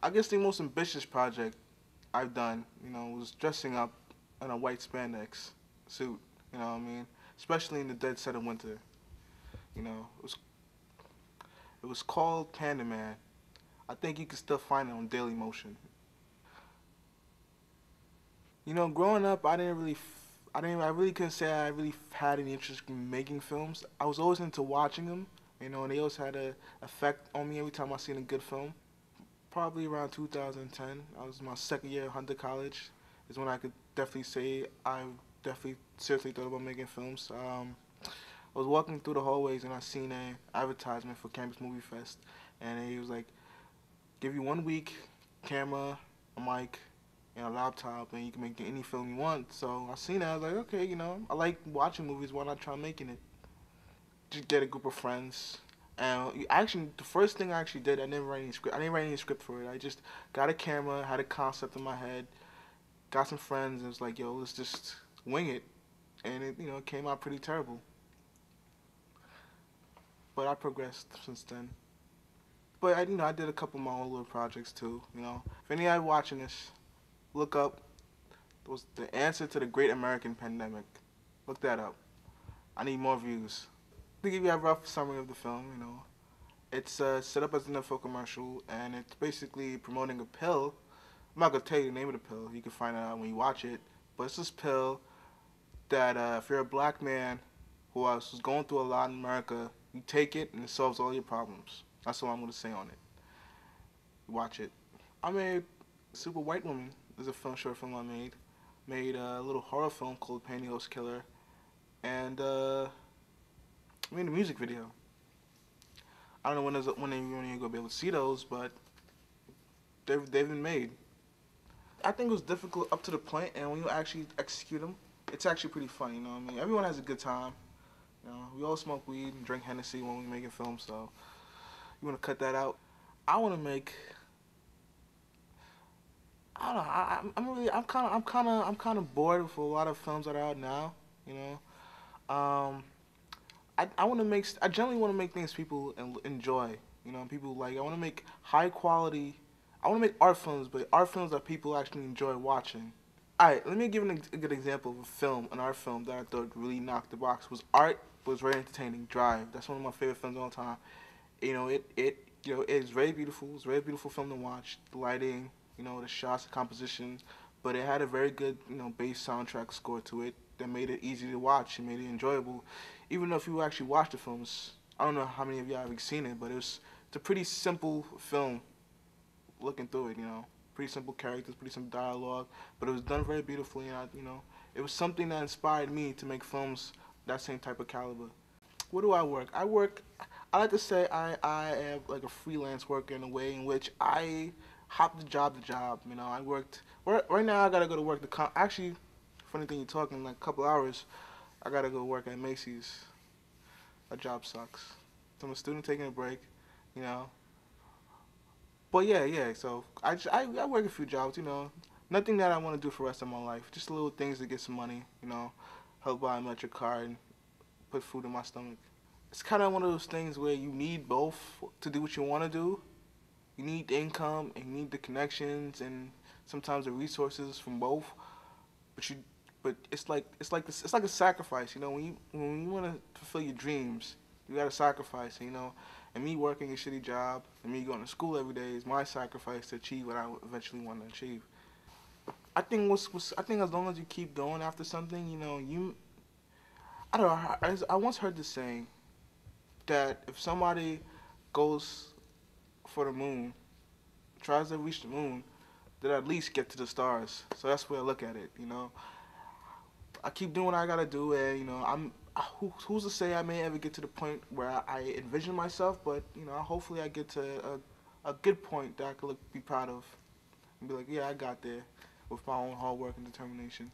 I guess the most ambitious project I've done, was dressing up in a white spandex suit. You know what I mean? Especially in the dead set of winter. It was called Panda Man. I think you can still find it on Daily Motion. Growing up, I really couldn't say I really had any interest in making films. I was always into watching them, and they always had a effect on me every time I seen a good film. Probably around 2010, I was in my second year at Hunter College, is when I could definitely say I definitely seriously thought about making films. I was walking through the hallways and I seen a advertisement for Campus Movie Fest, and he was like, give you 1 week, camera, a mic, and a laptop, and you can make any film you want. So I seen that. I was like, okay, I like watching movies. Why not try making it? Just get a group of friends. And the first thing I actually did, I didn't write any script. I didn't write any script for it. I just got a camera, had a concept in my head, got some friends, and was like, yo, let's just wing it. And it came out pretty terrible. But I progressed since then. But I did a couple of my own little projects too. If any of you watching this, look up was the answer to the Great American Pandemic. Look that up. I need more views. To give you a rough summary of the film, it's set up as an info commercial, and it's basically promoting a pill. I'm not gonna tell you the name of the pill. You can find it out when you watch it. But it's this pill that if you're a black man who's going through a lot in America, you take it and it solves all your problems. That's all I'm gonna say on it. Watch it. I made Super White Woman. Is a short film I made. Made a little horror film called Pantyhose Killer, and made a music video. I don't know when you're gonna be able to see those, but they've been made. I think it was difficult up to the point, and when you actually execute them, it's actually pretty fun. You know what I mean? Everyone has a good time. We all smoke weed and drink Hennessy when we're making films, so you want to cut that out. I want to make. I don't know. I'm kind of bored with a lot of films that are out now. You know, I want to make. I generally want to make things people enjoy. People like. I want to make high quality. I want to make art films, but art films that people actually enjoy watching. Alright, let me give a good example of an art film that I thought really knocked the box. Was art, but was very entertaining. Drive. That's one of my favorite films of all time. It's very beautiful. It's a very beautiful film to watch. The lighting, the shots, the composition, but it had a very good, bass soundtrack score to it that made it easy to watch and made it enjoyable. Even though if you actually watch the films, I don't know how many of y'all have seen it, but it's a pretty simple film. Looking through it, pretty simple characters, pretty simple dialogue, but it was done very beautifully, and it was something that inspired me to make films that same type of caliber. Where do I work? I like to say I am like a freelance worker in a way in which I hop the job to job. I worked, right now I gotta go to work. Actually, funny thing, you're talking, like a couple hours, I gotta go work at Macy's. That job sucks. So I'm a student taking a break, you know. But yeah. So I work a few jobs, Nothing that I want to do for the rest of my life. Just little things to get some money, help buy an electric car and put food in my stomach. It's kind of one of those things where you need both to do what you want to do. You need the income and you need the connections and sometimes the resources from both. But it's like a sacrifice, when you want to fulfill your dreams, you gotta sacrifice, And me working a shitty job and me going to school every day is my sacrifice to achieve what I eventually want to achieve. I think as long as you keep going after something, I don't know. I once heard this saying that if somebody goes for the moon, tries to reach the moon, they'll at least get to the stars. So that's the way I look at it. I keep doing what I gotta do, and who's to say I may ever get to the point where I envision myself, but hopefully I get to a good point that I could be proud of and be like, yeah, I got there with my own hard work and determination.